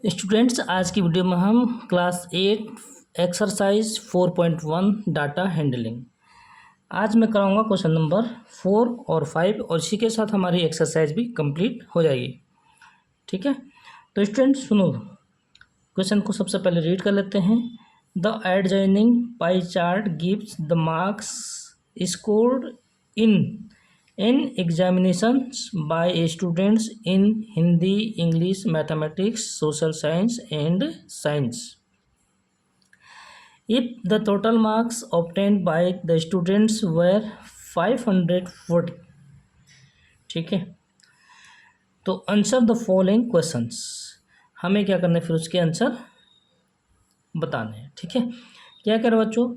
Students, आज की video में हम क्लास 8 एक्सरसाइज 4.1 डाटा हैंडलिंग आज मैं कराऊंगा क्वेश्चन नंबर 4 और 5 और इसी के साथ हमारी एक्सरसाइज भी कंप्लीट हो जाएगी। ठीक है, तो स्टूडेंट्स सुनो, क्वेश्चन को सबसे पहले रीड कर लेते हैं। The adjoining pie chart gives the marks scored in examinations by students in Hindi, English, Mathematics, Social Science and Science. If the total marks obtained by the students were 540, ठीक है, तो answer the following questions. हमें क्या करना है, फिर उसके answer बताने हैं। ठीक है, क्या करें बच्चों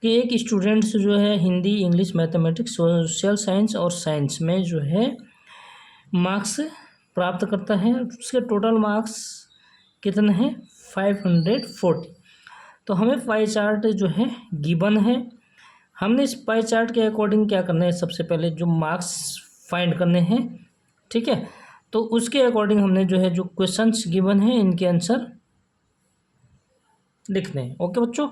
कि एक स्टूडेंट्स जो है Hindi, English, mathematics, social science और साइंस में जो है मार्क्स प्राप्त करता है। उसके टोटल मार्क्स कितने हैं? 540। तो हमें पाई चार्ट जो है गिवन है। हमने इस पाई चार्ट के अकॉर्डिंग क्या करना है, सबसे पहले जो मार्क्स फाइंड करने हैं। ठीक है, तो उसके अकॉर्डिंग हमने जो है जो क्वेश्चंस गिवन है इनके आंसर लिखने हैं। ओके बच्चों,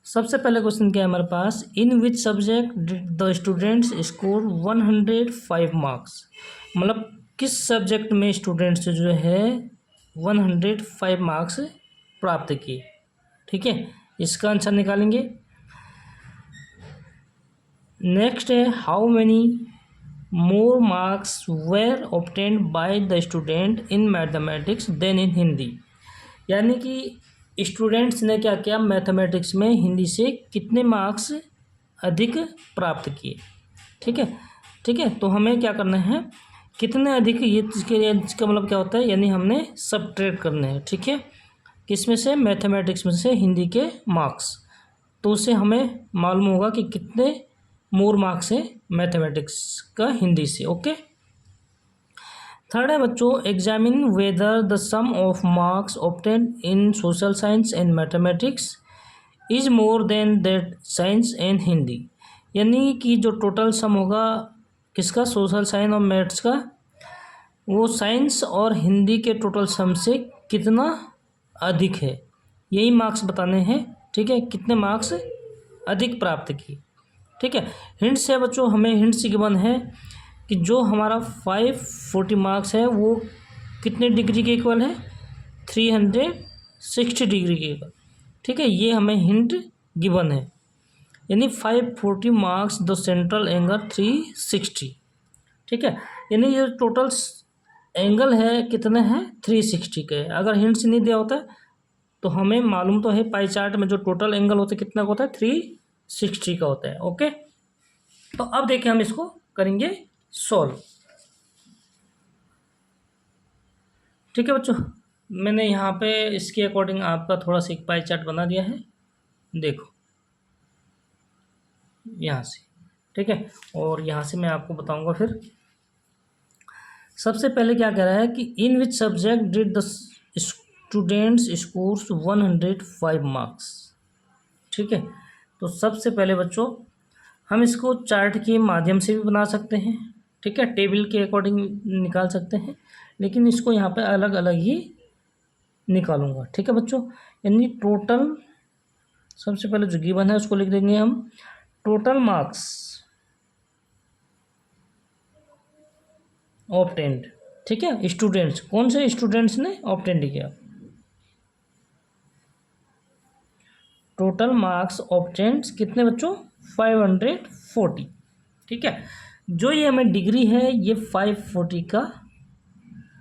सबसे पहले क्वेश्चन क्या है हमारे पास, in which subject did the students score 105 marks. मतलब किस सब्जेक्ट में स्टूडेंट्स जो है 105 मार्क्स प्राप्त किए। ठीक है, इसका आंसर निकालेंगे। नेक्स्ट है, how many more marks were obtained by the student in mathematics than in Hindi. यानी कि स्टूडेंट्स ने क्या किया, मैथमेटिक्स में हिंदी से कितने मार्क्स अधिक प्राप्त किए। ठीक है, ठीक है, तो हमें क्या करना है, कितने अधिक, ये इसका मतलब क्या होता है, यानी हमने सबट्रैक्ट करने हैं। ठीक है, किस में से, मैथमेटिक्स में से हिंदी के मार्क्स, तो उससे हमें मालूम होगा कि कितने मोर मार्क्स है मैथमेटिक्स का हिंदी से। ओके, थर्ड है बच्चों, examine whether the sum of marks obtain in social science and mathematics is more than that science and Hindi. यानी कि जो टोटल सम होगा किसका, सोशल साइंस और मैथ्स का, वो साइंस और हिंदी के टोटल सम से कितना अधिक है, यही मार्क्स बताने हैं। ठीक है, कितने मार्क्स अधिक प्राप्त किए। ठीक है, हिंट्स है बच्चों, हमें हिंट्स गिवन है कि जो हमारा 540 मार्क्स है वो कितने डिग्री के इक्वल है, 360 डिग्री के इक्वल। ठीक है, ये हमें हिंट गिवन है, यानी 540 मार्क्स द सेंट्रल एंगल 360। ठीक है, यानी ये टोटल एंगल है कितने हैं, 360 के। अगर हिंट्स नहीं दिया होता तो हमें मालूम तो है पाई चार्ट में जो टोटल एंगल होता है कितना का होता है, 360 का होता है। ओके, तो अब देखिए हम इसको करेंगे सॉल्व। ठीक है बच्चों, मैंने यहाँ पे इसके अकॉर्डिंग आपका थोड़ा सा एक पाई चार्ट बना दिया है, देखो यहाँ से। ठीक है, और यहाँ से मैं आपको बताऊंगा। फिर सबसे पहले क्या कह रहा है कि in which subject did the students scores 105 marks. ठीक है, तो सबसे पहले बच्चों हम इसको चार्ट के माध्यम से भी बना सकते हैं। ठीक है, टेबल के अकॉर्डिंग निकाल सकते हैं, लेकिन इसको यहाँ पे अलग अलग ही निकालूंगा। ठीक है बच्चों, यानी टोटल सबसे पहले जो गिवन है उसको लिख देंगे हम, टोटल मार्क्स ऑब्टेन्ड। ठीक है, स्टूडेंट्स, कौन से स्टूडेंट्स ने ऑब्टेन्ड किया, टोटल मार्क्स ऑब्टेन्ड कितने बच्चों, 540। ठीक है, जो ये हमें डिग्री है ये 540 का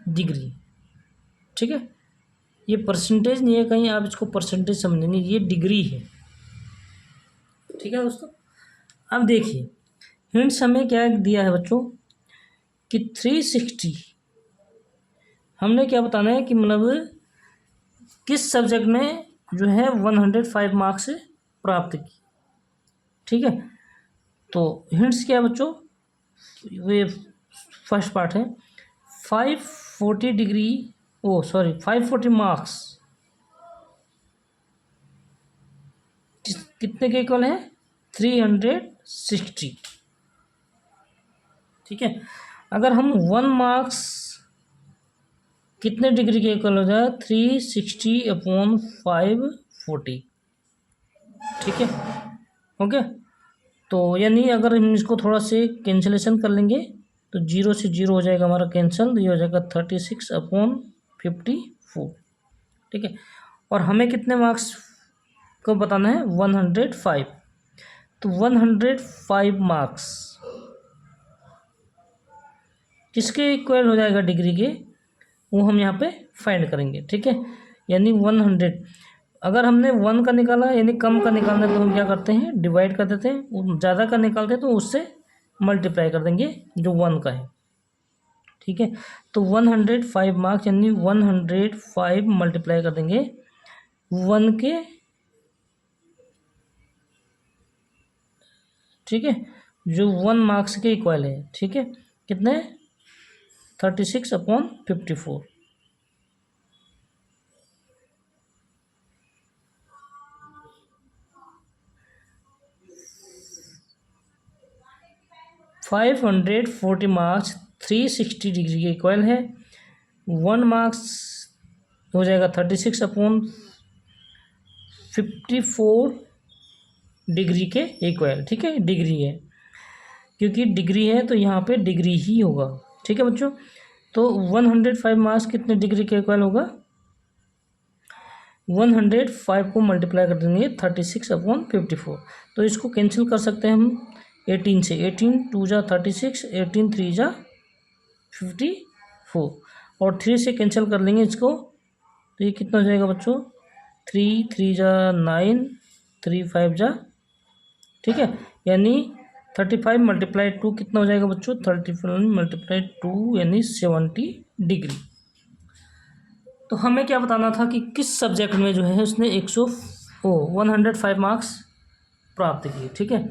डिग्री। ठीक है, ये परसेंटेज नहीं है, कहीं आप इसको परसेंटेज समझेंगे, ये डिग्री है। ठीक है दोस्तों, अब देखिए हिंट्स हमें क्या दिया है बच्चों कि 360, हमने क्या बताना है कि मतलब किस सब्जेक्ट में जो है 105 मार्क्स प्राप्त की। ठीक है, तो हिंट्स क्या है बच्चों, वे फर्स्ट पार्ट है 540 डिग्री, 540 मार्क्स कितने के इक्वल है, 360। ठीक है, अगर हम 1 मार्क्स कितने डिग्री के इक्वल हो जाएगा, 360/540। ठीक है, ओके। तो यानी अगर हम इसको थोड़ा से कैंसिलेशन कर लेंगे तो 0 से 0 हो जाएगा हमारा कैंसल, तो ये हो जाएगा 36/54। ठीक है, और हमें कितने मार्क्स को बताना है, 105। तो 105 मार्क्स किसके इक्वल हो जाएगा, डिग्री के, वो हम यहाँ पे फाइंड करेंगे। ठीक है, यानी 100, अगर हमने 1 का निकाला यानी कम का निकालना है तो हम क्या करते हैं, डिवाइड कर देते हैं। ज़्यादा का निकालते हैं तो उससे मल्टीप्लाई कर देंगे जो 1 का है। ठीक है, तो 105 मार्क्स यानी 105 मल्टीप्लाई कर देंगे 1 के। ठीक है, जो 1 मार्क्स के इक्वल है। ठीक है, कितने, 36/54। 540 मार्क्स 360 डिग्री के इक्वल है। 1 मार्क्स हो जाएगा 36/54 डिग्री के इक्वल। ठीक है, डिग्री है, क्योंकि डिग्री है तो यहाँ पे डिग्री ही होगा। ठीक है बच्चों, तो 105 मार्क्स कितने डिग्री के इक्वल होगा, 105 को मल्टीप्लाई कर देंगे 36/54। तो इसको कैंसिल कर सकते हैं हम 18 से। 18 2 जा 36, 18 3 जा 54, और 3 से कैंसिल कर लेंगे इसको, तो ये कितना हो जाएगा बच्चों, 3 3 जा 9, 3 5 जा। ठीक है, यानी 35 मल्टीप्लाई 2 कितना हो जाएगा बच्चों, 35 मल्टीप्लाई 2 यानी 70 डिग्री। तो हमें क्या बताना था कि किस सब्जेक्ट में जो है उसने 105 मार्क्स प्राप्त किए। ठीक है,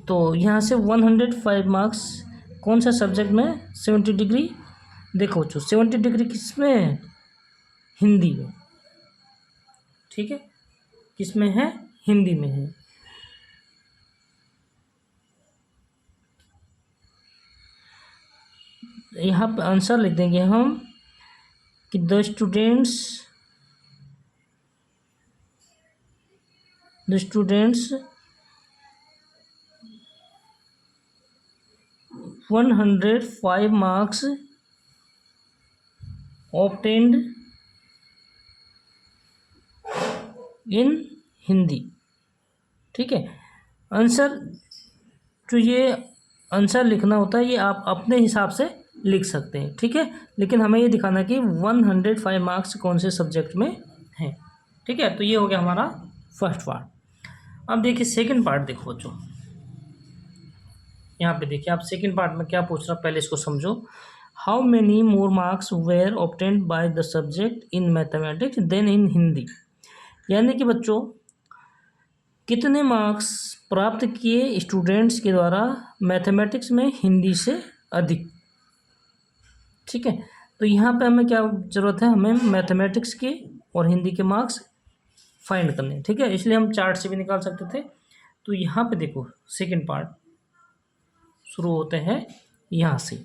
तो यहाँ से 105 मार्क्स कौन सा सब्जेक्ट में, 70 डिग्री। देखो बच्चों 70 डिग्री किस में है, हिंदी में। ठीक है, किस में है, हिंदी में है। यहाँ पे आंसर लिख देंगे हम कि the students 105 marks obtained in Hindi. ठीक है, आंसर जो ये आंसर लिखना होता है ये आप अपने हिसाब से लिख सकते हैं। ठीक है, लेकिन हमें ये दिखाना कि 105 मार्क्स कौन से सब्जेक्ट में हैं। ठीक है, तो ये हो गया हमारा फर्स्ट पार्ट। अब देखिए सेकंड पार्ट, देखो बच्चों यहाँ पे देखिए आप सेकंड पार्ट में क्या पूछ रहा, पहले इसको समझो। How many more marks were obtained by the subject in mathematics than in Hindi. यानी कि बच्चों कितने मार्क्स प्राप्त किए स्टूडेंट्स के द्वारा मैथमेटिक्स में हिंदी से अधिक। ठीक है, तो यहाँ पे हमें क्या ज़रूरत है, हमें मैथमेटिक्स के और हिंदी के मार्क्स फाइंड करने। ठीक है, इसलिए हम चार्ट से भी निकाल सकते थे। तो यहाँ पे देखो सेकंड पार्ट शुरू होते हैं यहाँ से।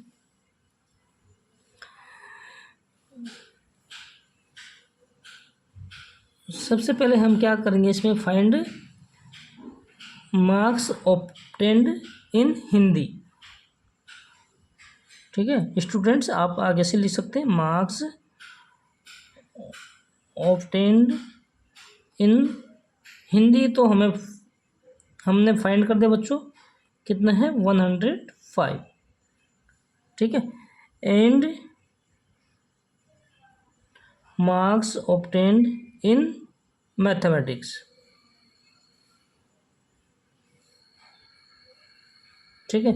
सबसे पहले हम क्या करेंगे, इसमें फाइंड मार्क्स ऑब्टेन्ड इन हिंदी। ठीक है स्टूडेंट्स, आप आगे से लिख सकते हैं मार्क्स ऑब्टेन्ड इन हिंदी। तो हमने फाइंड कर दिया बच्चों, कितना है 105। ठीक है, and marks obtained in mathematics. ठीक है,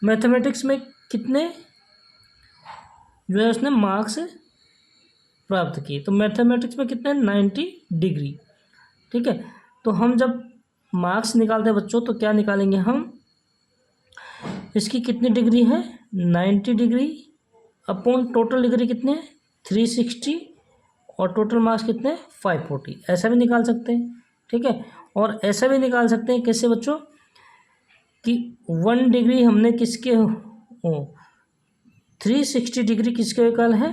मैथमेटिक्स में कितने जो है उसने मार्क्स प्राप्त किए, तो मैथमेटिक्स में कितने 90 डिग्री। ठीक है, तो हम जब मार्क्स निकालते हैं बच्चों तो क्या निकालेंगे हम, इसकी कितनी डिग्री है 90 डिग्री अपॉन टोटल डिग्री कितने 360 और टोटल मार्क्स कितने 540, ऐसा भी निकाल सकते हैं। ठीक है, और ऐसा भी निकाल सकते हैं कैसे बच्चों कि 1 डिग्री हमने किसके 360 डिग्री किसके इक्वल है।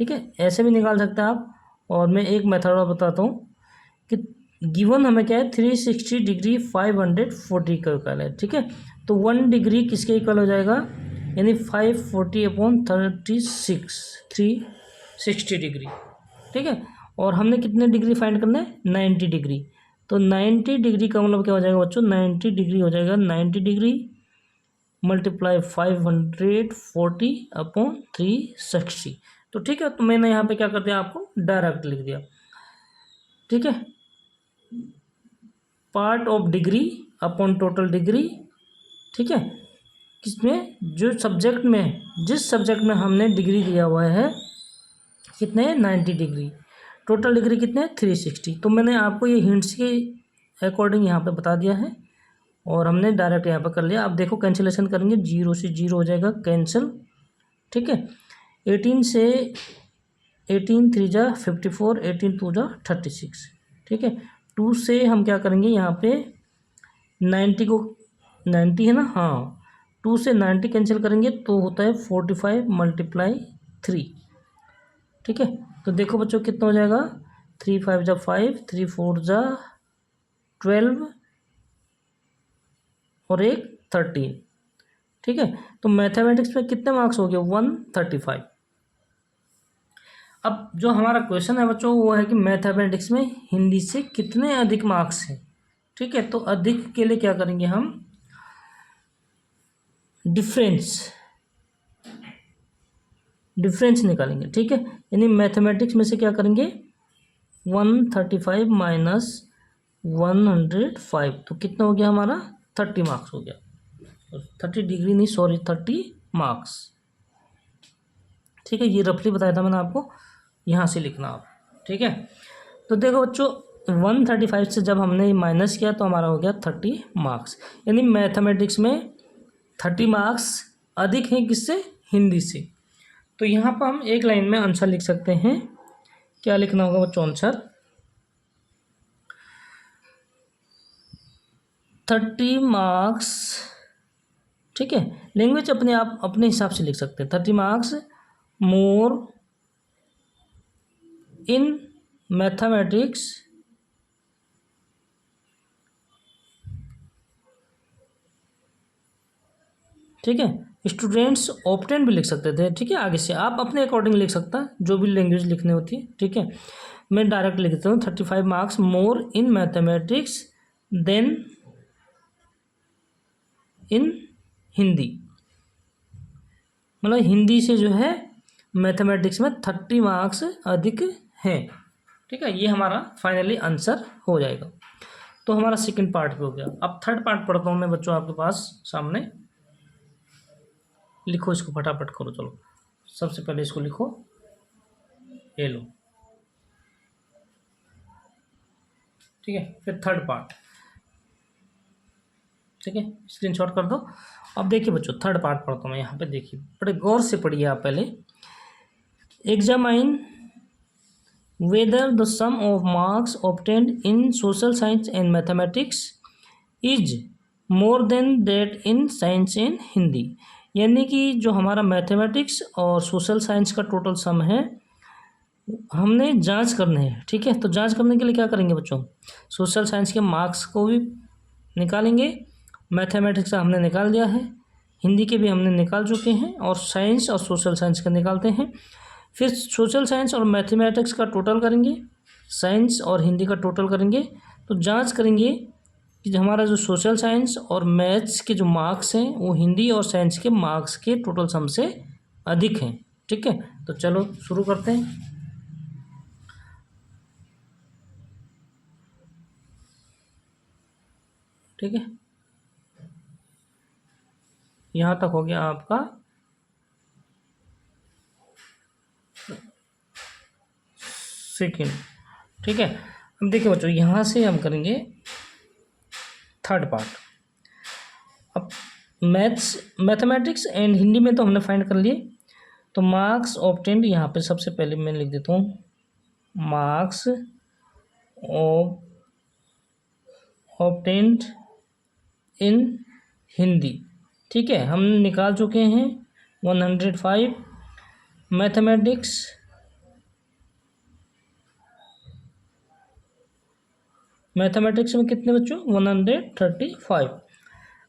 ठीक है, ऐसे भी निकाल सकते हैं आप। और मैं एक मेथड और बताता हूँ कि गिवन हमें क्या है 360 डिग्री 540 का इक्वल है। ठीक है, तो 1 डिग्री किसके इक्वल हो जाएगा, यानी 540/36 360 डिग्री। ठीक है, और हमने कितने डिग्री फाइंड करना है, 90 डिग्री। तो 90 डिग्री का मतलब क्या हो जाएगा बच्चों, 90 डिग्री हो जाएगा 90 डिग्री मल्टीप्लाई 540/360। तो ठीक है, तो मैंने यहाँ पे क्या कर दिया, आपको डायरेक्ट लिख दिया। ठीक है, part of degree upon total degree. ठीक है, किसमें, जो सब्जेक्ट में, जिस सब्जेक्ट में हमने डिग्री दिया हुआ है कितने, 90 डिग्री, टोटल डिग्री कितने, 360। तो मैंने आपको ये हिंट्स के अकॉर्डिंग यहाँ पे बता दिया है और हमने डायरेक्ट यहाँ पे कर लिया। आप देखो कैंसिलेशन करेंगे, 0 से 0 हो जाएगा कैंसिल। ठीक है, 18 से 18 3 जा 54, 18 2 जा 36। ठीक है, 2 से हम क्या करेंगे यहाँ पे 90 को, 90 है ना, हाँ, 2 से 90 कैंसिल करेंगे तो होता है 45/3। ठीक है, तो देखो बच्चों कितना हो जाएगा, 3 5 जा 5, 3 4 जा 12 और एक 13। ठीक है, तो मैथमेटिक्स में कितने मार्क्स हो गए, 135। अब जो हमारा क्वेश्चन है बच्चों वो है कि मैथमेटिक्स में हिंदी से कितने अधिक मार्क्स हैं। ठीक है, तो अधिक के लिए क्या करेंगे हम, डिफरेंस निकालेंगे। ठीक है, यानी मैथमेटिक्स में से क्या करेंगे, 135 माइनस 105, तो कितना हो गया हमारा, 30 मार्क्स हो गया। 30 डिग्री नहीं, सॉरी, 30 मार्क्स। ठीक है, ये रफली बताया था मैंने आपको, यहाँ से लिखना आप। ठीक है, तो देखो बच्चों 135 से जब हमने माइनस किया तो हमारा हो गया 30 मार्क्स, यानी मैथमेटिक्स में 30 मार्क्स अधिक हैं किससे, हिंदी से। तो यहाँ पर हम एक लाइन में आंसर लिख सकते हैं। क्या लिखना होगा बच्चों, आंसर 30 मार्क्स। ठीक है, लैंग्वेज अपने आप अपने हिसाब से लिख सकते हैं, 30 मार्क्स मोर इन मैथमेटिक्स ठीक है, स्टूडेंट्स ऑप्टेन भी लिख सकते थे। ठीक है, आगे से आप अपने अकॉर्डिंग लिख सकता है, जो भी लैंग्वेज लिखनी होती है। ठीक है, मैं डायरेक्ट लिख देता हूँ 35 marks more in mathematics than in Hindi, मतलब हिंदी से जो है मैथमेटिक्स में 30 मार्क्स अधिक हैं। ठीक है, ये हमारा फाइनली आंसर हो जाएगा। तो हमारा सेकंड पार्ट भी हो गया। अब थर्ड पार्ट पढ़ता हूँ मैं बच्चों आपके पास सामने, लिखो इसको फटाफट करो। चलो सबसे पहले इसको लिखो, ये लो। ठीक है, फिर थर्ड पार्ट। ठीक है, स्क्रीनशॉट कर दो। अब देखिए बच्चों थर्ड पार्ट पढ़ता हूँ मैं, यहाँ पे देखिए, बड़े गौर से पढ़िए आप पहले। Examine whether the sum of marks obtained in social science and mathematics is more than that in science and Hindi, यानी कि जो हमारा मैथमेटिक्स और सोशल साइंस का टोटल सम है हमने जांच करने हैं। ठीक है, तो जांच करने के लिए क्या करेंगे बच्चों, सोशल साइंस के मार्क्स को भी निकालेंगे, मैथमेटिक्स का हमने निकाल दिया है, हिंदी के भी हमने निकाल चुके हैं, और साइंस और सोशल साइंस का निकालते हैं। फिर सोशल साइंस और मैथमेटिक्स का टोटल करेंगे, साइंस और हिंदी का टोटल करेंगे। तो जांच करेंगे कि हमारा जो सोशल साइंस और मैथ्स के जो मार्क्स हैं वो हिंदी और साइंस के मार्क्स के टोटल सम से अधिक हैं। ठीक है, तो चलो शुरू करते हैं। ठीक है, यहाँ तक हो गया आपका सेकेंड। ठीक है, अब देखिए बच्चों यहाँ से हम करेंगे थर्ड पार्ट। अब मैथमेटिक्स एंड हिंदी में तो हमने फाइंड कर लिए, तो मार्क्स ऑब्टेन्ड यहाँ पे सबसे पहले मैं लिख देता हूँ, मार्क्स ऑब्टेन्ड इन हिंदी। ठीक है, हम निकाल चुके हैं 105। मैथमेटिक्स मैथमेटिक्स में कितने बच्चों? 135।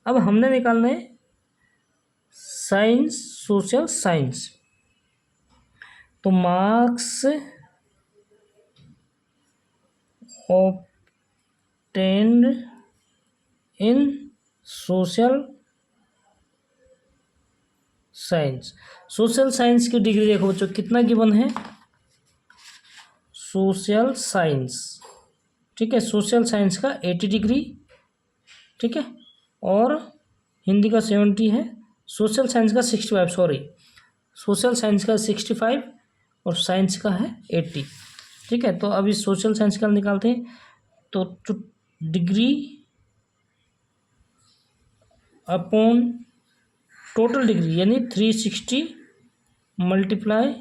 अब हमने निकालना है साइंस, सोशल साइंस। तो marks obtained in social science. Social science की डिग्री देखो बच्चों कितना गिवन है, सोशल साइंस, ठीक है, सोशल साइंस का 80 डिग्री, ठीक है, और हिंदी का 70 है, सोशल साइंस का 65, सॉरी, सोशल साइंस का 65 और साइंस का है 80, ठीक है। तो अभी सोशल साइंस का निकालते हैं। तो डिग्री अपॉन टोटल डिग्री यानी 360 मल्टीप्लाई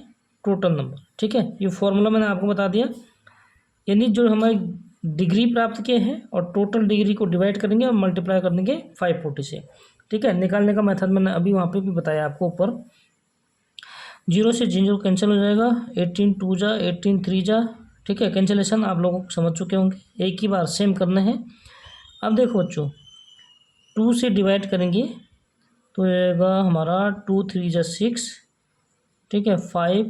टोटल नंबर, ठीक है। ये फॉर्मूला मैंने आपको बता दिया, यानी जो हमारी डिग्री प्राप्त किए हैं और टोटल डिग्री को डिवाइड करेंगे और मल्टीप्लाई कर देंगे 540 से, ठीक है। निकालने का मेथड मैंने अभी वहाँ पे भी बताया आपको ऊपर। 0 से 0 कैंसिल हो जाएगा, 18 2 जा 18 3 जा, ठीक है। कैंसिलेशन आप लोग समझ चुके होंगे, एक ही बार सेम करने हैं। अब देखो बच्चों 2 से डिवाइड करेंगे तो आएगा हमारा 2 3 जा 6, ठीक है, 5,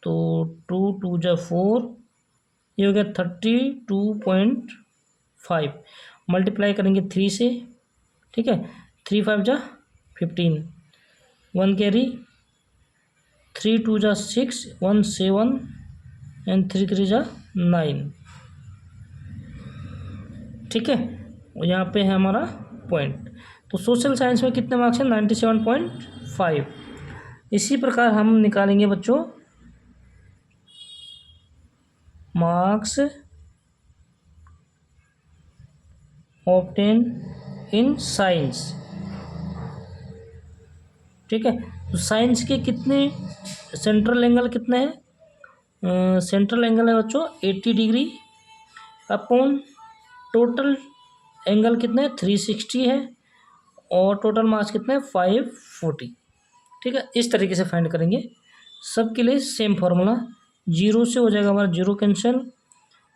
तो 2 2 जा 4, ये हो गया 32.5, मल्टीप्लाई करेंगे 3 से, ठीक है, 3 5 जा 15, 1 कैरी, 3 2 जा 6, 1 7 एंड 3 3 जा 9, ठीक है। और यहाँ पे है हमारा पॉइंट। तो सोशल साइंस में कितने मार्क्स हैं? 97.5। इसी प्रकार हम निकालेंगे बच्चों मार्क्स ऑब्टेन इन साइंस, ठीक है। तो साइंस के कितने सेंट्रल एंगल कितने हैं? सेंट्रल एंगल है बच्चों 80 डिग्री अपॉन टोटल एंगल कितने हैं? 360 है, और टोटल मार्क्स कितने हैं? 540, ठीक है। इस तरीके से फाइंड करेंगे, सबके लिए सेम फार्मूला। 0 से हो जाएगा हमारा 0 कैंसिल,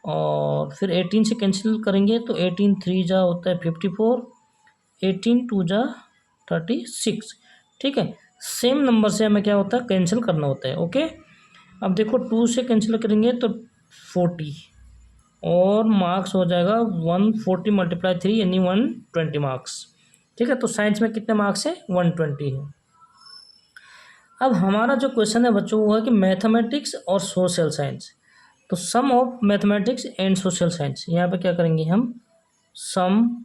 और फिर 18 से कैंसिल करेंगे तो 18 3 जा होता है 54, 18 2 जा 36, ठीक है। सेम नंबर से हमें क्या होता है? कैंसिल करना होता है, ओके। अब देखो 2 से कैंसिल करेंगे तो 40, और मार्क्स हो जाएगा 140 मल्टीप्लाई 3 यानी 120 मार्क्स, ठीक है। तो साइंस में कितने मार्क्स है? 120 है। अब हमारा जो क्वेश्चन है बच्चों वो है कि मैथमेटिक्स और सोशल साइंस। तो sum of mathematics and social science, यहाँ पे क्या करेंगे हम? Sum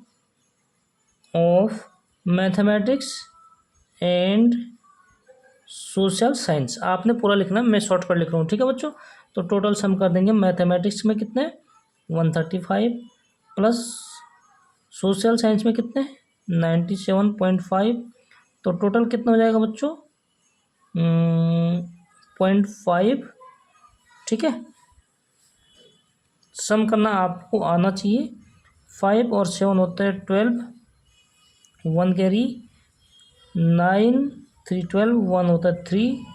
of mathematics and social science, आपने पूरा लिखना है, मैं शॉर्टकट लिख रहा हूँ, ठीक है बच्चों। तो टोटल सम कर देंगे, मैथमेटिक्स में कितने? 135 प्लस सोशल साइंस में कितने? 97.5, तो टोटल कितना हो जाएगा बच्चों? 0.5, ठीक है। सम करना आपको आना चाहिए। 5 और 7 होता है 12, 1 कैरी, 9 3 12, 1 होता है 3,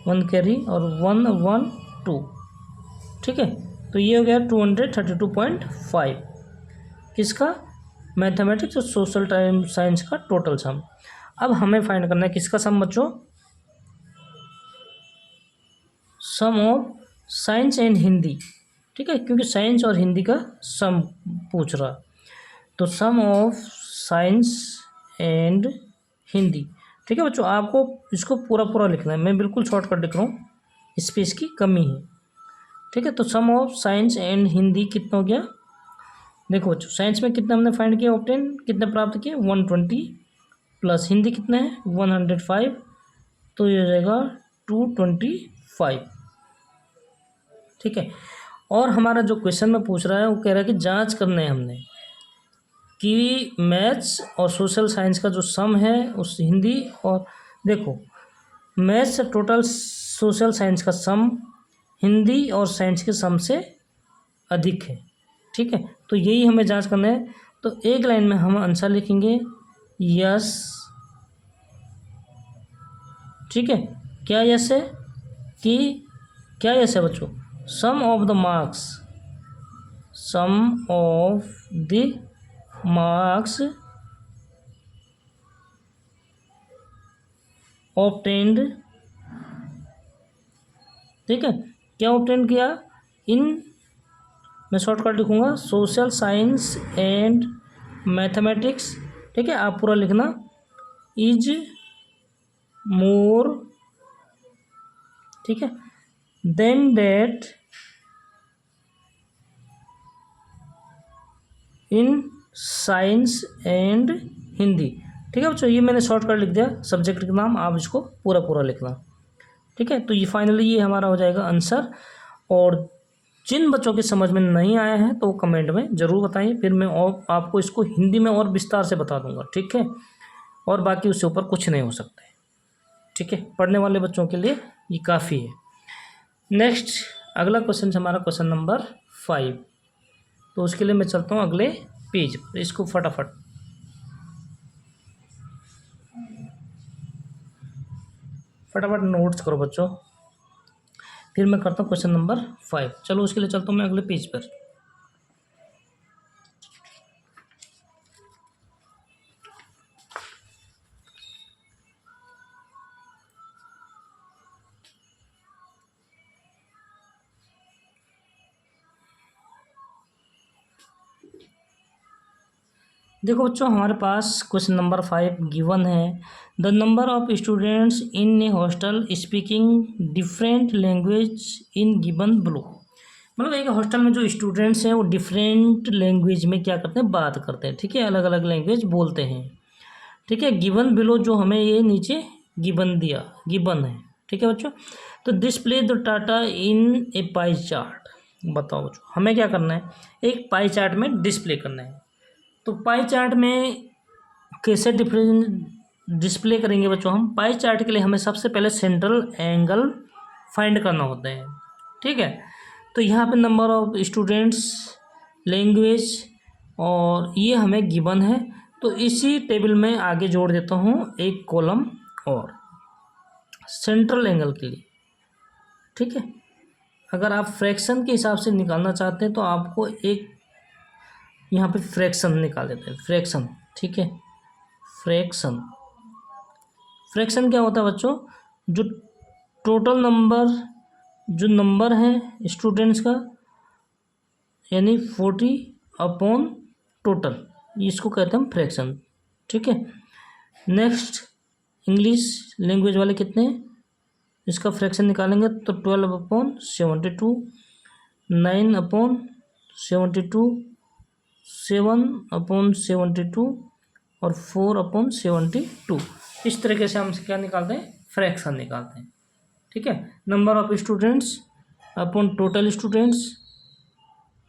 1 कैरी, और 1 1 2, ठीक है। तो ये हो गया 232.5 किसका? मैथमेटिक्स और सोशल टाइम साइंस का टोटल सम। अब हमें फाइंड करना है किसका सम बच्चों? Sum of science and Hindi, ठीक है, क्योंकि साइंस और हिंदी का सम पूछ रहा। तो sum of science and Hindi, ठीक है बच्चों। आपको इसको पूरा पूरा लिखना है, मैं बिल्कुल शॉर्टकट लिख रहा हूँ, स्पेस की कमी है, ठीक है। तो sum of science and Hindi कितना हो गया? देखो बच्चों साइंस में कितना हमने फाइंड किया, ऑब्टेन कितने प्राप्त किए? 120, प्लस हिंदी कितना है? 105, तो ये हो जाएगा 225, ठीक है। और हमारा जो क्वेश्चन में पूछ रहा है वो कह रहा है कि जांच करना है हमने कि मैथ्स और सोशल साइंस का जो सम है उस हिंदी, और देखो मैथ्स टोटल सोशल साइंस का सम हिंदी और साइंस के सम से अधिक है, ठीक है। तो यही हमें जांच करना है। तो एक लाइन में हम आंसर लिखेंगे यस, ठीक है। क्या यस है? कि क्या यस है बच्चों? Sum of the marks, sum of the marks obtained, ठीक है, क्या ऑब्टेन किया इन, मैं शॉर्टकट लिखूंगा, सोशल साइंस एंड मैथमेटिक्स, ठीक है, आप पूरा लिखना, इज मोर, ठीक है, than that in science and Hindi, ठीक है बच्चों, ये मैंने शॉर्टकट लिख दिया सब्जेक्ट का नाम, आप इसको पूरा पूरा लिखना, ठीक है। तो ये फाइनली ये हमारा हो जाएगा आंसर। और जिन बच्चों के समझ में नहीं आया है तो कमेंट में ज़रूर बताइए, फिर मैं और आपको इसको हिंदी में और विस्तार से बता दूंगा, ठीक है, और बाकी उससे ऊपर कुछ नहीं हो सकता है, ठीक है, पढ़ने वाले बच्चों के लिए ये काफ़ी है। नेक्स्ट अगला क्वेश्चन हमारा क्वेश्चन नंबर 5, तो उसके लिए मैं चलता हूँ अगले पेज पर, इसको फटाफट नोट्स करो बच्चों, फिर मैं करता हूँ क्वेश्चन नंबर 5। चलो उसके लिए चलता हूँ मैं अगले पेज पर। देखो बच्चों, हमारे पास क्वेश्चन नंबर 5 गिवन है, the number of students in A hostel speaking different language in given blue. मतलब एक हॉस्टल में जो स्टूडेंट्स हैं वो डिफरेंट लैंग्वेज में क्या करते हैं, बात करते हैं, ठीक है, अलग अलग लैंग्वेज बोलते हैं, ठीक है, गिवन बिलो जो हमें ये नीचे गिवन दिया, गिवन है, ठीक है बच्चों। तो display the data in A pie chart, बताओ बच्चों हमें क्या करना है, एक पाई चार्ट में डिस्प्ले करना है। तो पाई चार्ट में कैसे डिस्प्ले करेंगे बच्चों, हम पाई चार्ट के लिए हमें सबसे पहले सेंट्रल एंगल फाइंड करना होता है, ठीक है। तो यहाँ पे नंबर ऑफ स्टूडेंट्स, लैंग्वेज, और ये हमें गिवन है, तो इसी टेबल में आगे जोड़ देता हूँ एक कॉलम और सेंट्रल एंगल के लिए, ठीक है। अगर आप फ्रैक्शन के हिसाब से निकालना चाहते हैं तो आपको एक यहाँ पे फ्रैक्शन निकाल देते हैं, फ्रैक्शन, ठीक है, फ्रैक्शन, फ्रैक्शन क्या होता है बच्चों, जो टोटल नंबर, जो नंबर है स्टूडेंट्स का, यानी 40 अपॉन टोटल, इसको कहते हैं हम फ्रैक्शन, ठीक है। नेक्स्ट इंग्लिश लैंग्वेज वाले कितने हैं, इसका फ्रैक्शन निकालेंगे तो 12/72, 9/72, 7/72 और 4/72, इस तरीके से हम क्या निकालते हैं, फ्रैक्शन निकालते हैं, ठीक है। Number of students upon total students,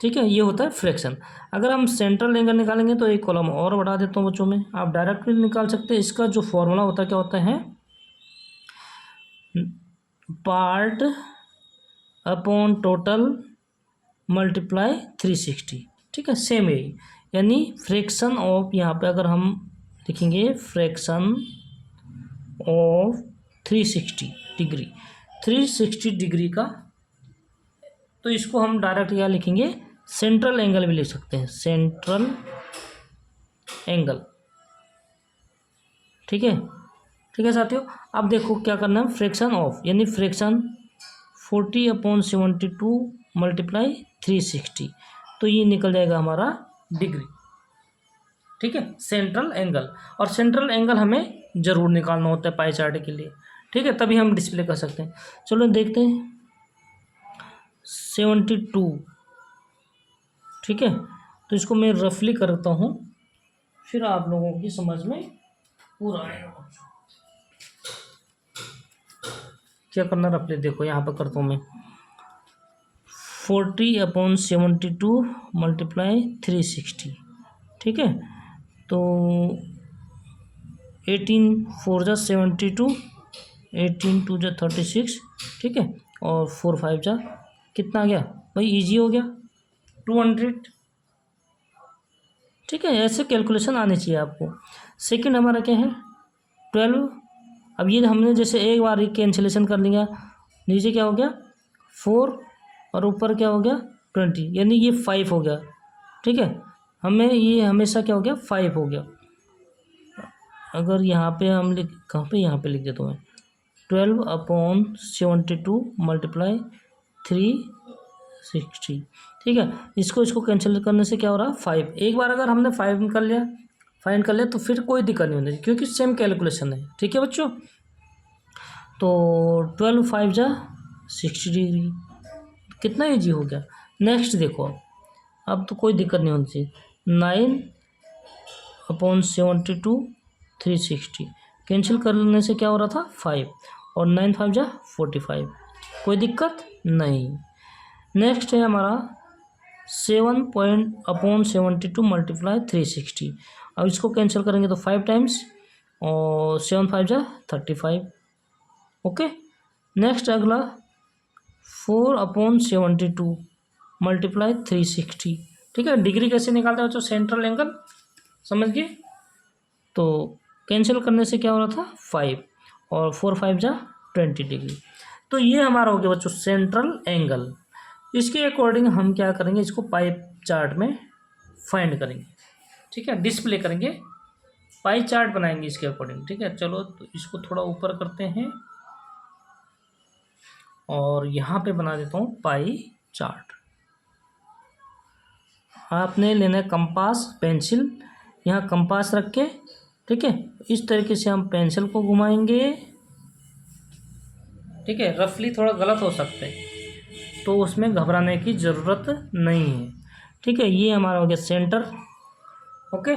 ठीक है, ये होता है फ्रैक्शन। अगर हम सेंट्रल एंगल निकालेंगे तो एक कॉलम और बढ़ा देता हूँ बच्चों में, आप डायरेक्ट भी निकाल सकते हैं। इसका जो फॉर्मूला होता है क्या होता है, पार्ट अपॉन टोटल मल्टीप्लाई 360, ठीक है, सेम यही, यानी फ्रैक्शन ऑफ, यहाँ पे अगर हम लिखेंगे फ्रैक्शन ऑफ 360 डिग्री, 360 डिग्री का, तो इसको हम डायरेक्ट क्या लिखेंगे, सेंट्रल एंगल भी लिख सकते हैं, सेंट्रल एंगल, ठीक है, ठीक है साथियों। अब देखो क्या करना है, फ्रैक्शन ऑफ यानी फ्रैक्शन 40/72 मल्टीप्लाई 360, तो ये निकल जाएगा हमारा डिग्री, ठीक है, सेंट्रल एंगल। और सेंट्रल एंगल हमें ज़रूर निकालना होता है पाई चार्ट के लिए, ठीक है, तभी हम डिस्प्ले कर सकते हैं। चलो देखते हैं 72, ठीक है, तो इसको मैं रफली करता हूँ, फिर आप लोगों की समझ में पूरा आएगा। क्या करना रफली, देखो यहाँ पर करता हूँ मैं 40/72 मल्टीप्लाई 360, ठीक है, तो 18×4 = 72, 18×2 = 36, ठीक है, और 4×5 कितना आ गया भाई, इजी हो गया 200, ठीक है, ऐसे कैलकुलेशन आनी चाहिए आपको। सेकंड हमारा क्या है 12, अब ये हमने जैसे एक बार कैंसिलेशन कर लिया, नीचे क्या हो गया 4 और ऊपर क्या हो गया 20, यानी ये 5 हो गया। ठीक है, हमें ये हमेशा क्या हो गया, 5 हो गया। अगर यहाँ पे हम लिख, कहाँ पे, यहाँ पे लिख देता हूँ मैं, 12/72 मल्टीप्लाई 360। ठीक है, इसको कैंसिल करने से क्या हो रहा है, 5। एक बार अगर हमने 5 निकाल लिया, फाइंड कर लिया, तो फिर कोई दिक्कत नहीं होनी, क्योंकि सेम कैलकुलेशन है। ठीक है बच्चों, तो 12×5 = 60 डिग्री, कितना ईजी हो गया। नेक्स्ट देखो, अब तो कोई दिक्कत नहीं होनी चाहिए। 9/72 360 कैंसिल करने से क्या हो रहा था, 5, और 9×5 = 45, कोई दिक्कत नहीं। नेक्स्ट है हमारा 7/72 मल्टीप्लाई 360। अब इसको कैंसिल करेंगे तो 5 टाइम्स, और 7×5 = 35। ओके, नेक्स्ट अगला 4/72 मल्टीप्लाई 360। ठीक है, डिग्री कैसे निकालते हैं बच्चों, सेंट्रल एंगल, समझ गए। तो कैंसिल करने से क्या हो रहा था, 5, और 4×5 = 20 डिग्री। तो ये हमारा हो गया बच्चों सेंट्रल एंगल। इसके अकॉर्डिंग हम क्या करेंगे, इसको पाई चार्ट में फाइंड करेंगे। ठीक है, डिस्प्ले करेंगे, पाई चार्ट बनाएंगे इसके अकॉर्डिंग। ठीक है, चलो तो इसको थोड़ा ऊपर करते हैं, और यहाँ पे बना देता हूँ पाई चार्ट। आपने लेना है कंपास, पेंसिल, यहाँ कंपास रख के, ठीक है, इस तरीके से हम पेंसिल को घुमाएंगे। ठीक है, रफली थोड़ा गलत हो सकते हैं, तो उसमें घबराने की ज़रूरत नहीं है। ठीक है, ये हमारा हो गया सेंटर। ओके,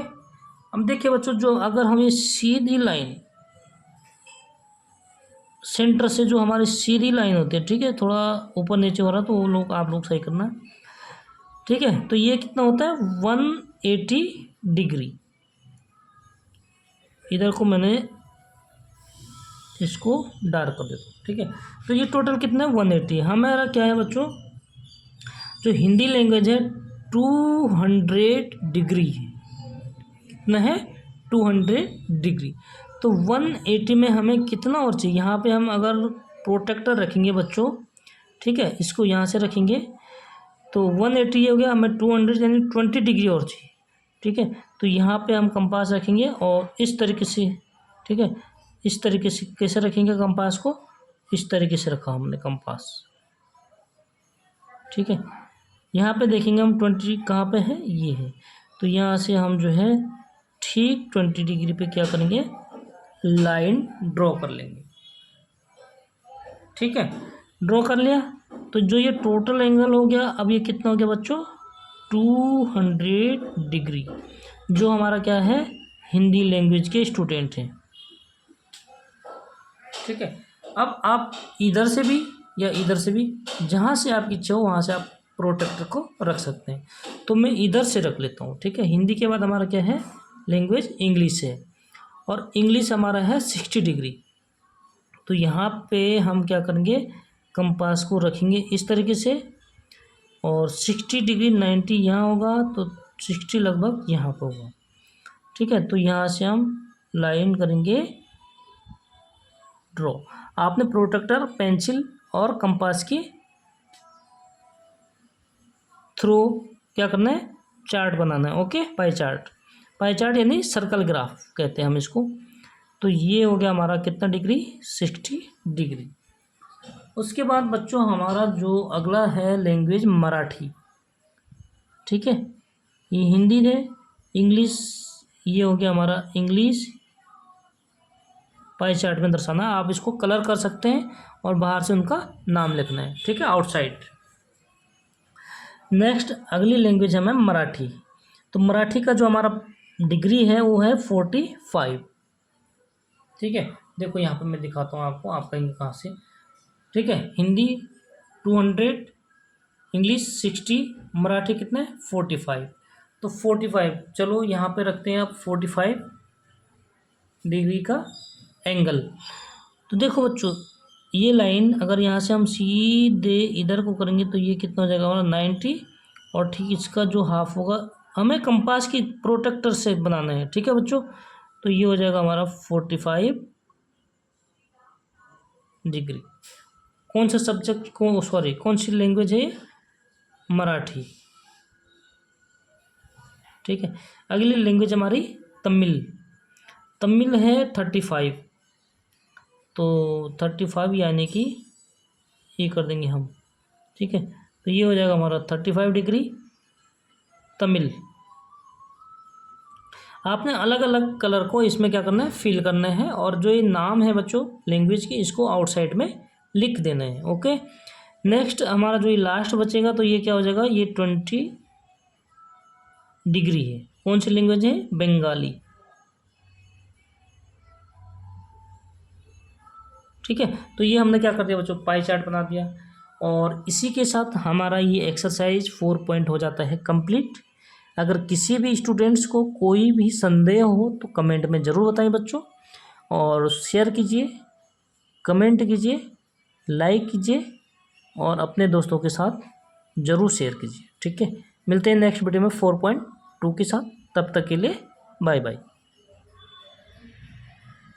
अब देखिए बच्चों, जो अगर हम ये सीधी लाइन, सेंटर से जो हमारी सीधी लाइन होती है, ठीक है, थोड़ा ऊपर नीचे हो रहा तो वो लोग, आप लोग सही करना। ठीक है, तो ये कितना होता है, 180 डिग्री। इधर को मैंने इसको डार्क कर देता हूँ। ठीक है, तो ये टोटल कितना है, 180। हमारा क्या है बच्चों, जो हिंदी लैंग्वेज है 200 डिग्री है, कितना है, 200 डिग्री। तो 180 में हमें कितना और चाहिए, यहाँ पे हम अगर प्रोटेक्टर रखेंगे बच्चों, ठीक है, इसको यहाँ से रखेंगे, तो 180 हो गया, हमें 200 यानी 20 डिग्री और चाहिए। ठीक है, तो यहाँ पे हम कंपास रखेंगे, और इस तरीके से, ठीक है, इस तरीके से कैसे रखेंगे कंपास को, इस तरीके से रखा हमने कंपास। ठीक है, यहाँ पे देखेंगे हम 20 कहाँ पे है, ये है, तो यहाँ से हम जो है ठीक 20 डिग्री पे क्या करेंगे, लाइन ड्रॉ कर लेंगे। ठीक है, ड्रॉ कर लिया, तो जो ये टोटल एंगल हो गया, अब ये कितना हो गया बच्चों, 200 डिग्री, जो हमारा क्या है, हिंदी लैंग्वेज के स्टूडेंट हैं। ठीक है, अब आप इधर से भी या इधर से भी, जहाँ से आपकी इच्छा हो वहाँ से आप प्रोटेक्टर को रख सकते हैं। तो मैं इधर से रख लेता हूँ। ठीक है, हिंदी के बाद हमारा क्या है, लैंग्वेज इंग्लिश है, और इंग्लिश हमारा है 60 डिग्री। तो यहाँ पे हम क्या करेंगे, कंपास को रखेंगे इस तरीके से, और 60 डिग्री 90 यहाँ होगा, तो 60 लगभग यहाँ पर होगा। ठीक है, तो यहाँ से हम लाइन करेंगे ड्रॉ। आपने प्रोटेक्टर, पेंसिल और कंपास की थ्रू क्या करना है, चार्ट बनाना है। Okay, pie chart, pie chart यानी सर्कल ग्राफ कहते हैं हम इसको। तो ये हो गया हमारा कितना डिग्री, 60 डिग्री। उसके बाद बच्चों हमारा जो अगला है लैंग्वेज मराठी। ठीक है, ये हिंदी है, इंग्लिश, ये हो गया हमारा इंग्लिश, पाई चार्ट में दर्शाना है। आप इसको कलर कर सकते हैं और बाहर से उनका नाम लिखना है। ठीक है, आउटसाइड। नेक्स्ट अगली लैंग्वेज है मैम मराठी। तो मराठी का जो हमारा डिग्री है वो है 45। ठीक है, देखो यहाँ पे मैं दिखाता हूँ आपको, आप कहेंगे कहाँ से। ठीक है, हिंदी 200, इंग्लिश 60, मराठी कितने 45। तो 45, चलो यहाँ पे रखते हैं आप 45 डिग्री का एंगल। तो देखो बच्चों, ये लाइन अगर यहाँ से हम सीधे इधर को करेंगे तो ये कितना हो जाएगा हमारा 90, और ठीक इसका जो हाफ होगा, हमें कंपास की प्रोटेक्टर से बनाना है। ठीक है बच्चों, तो ये हो जाएगा हमारा 45 डिग्री। कौन सा सब्जेक्ट को, सॉरी कौन सी लैंग्वेज है ये, मराठी। ठीक है, अगली लैंग्वेज हमारी तमिल। तमिल है 35, तो 35 यानी कि ये कर देंगे हम। ठीक है, तो ये हो जाएगा हमारा 35 डिग्री तमिल। आपने अलग अलग कलर को इसमें क्या करना है, फिल करना है, और जो ये नाम है बच्चों लैंग्वेज की, इसको आउटसाइड में लिख देना है। ओके, नेक्स्ट हमारा जो ये लास्ट बचेगा, तो ये क्या हो जाएगा, ये 20 डिग्री है। कौन सी लैंग्वेज है, बंगाली। ठीक है, तो ये हमने क्या कर दिया बच्चों, पाई चार्ट बना दिया। और इसी के साथ हमारा ये एक्सरसाइज 4 पॉइंट हो जाता है कंप्लीट। अगर किसी भी स्टूडेंट्स को कोई भी संदेह हो तो कमेंट में ज़रूर बताएं बच्चों, और शेयर कीजिए, कमेंट कीजिए, लाइक कीजिए, और अपने दोस्तों के साथ ज़रूर शेयर कीजिए। ठीक है, मिलते हैं नेक्स्ट वीडियो में 4.2 के साथ। तब तक के लिए बाय बाय।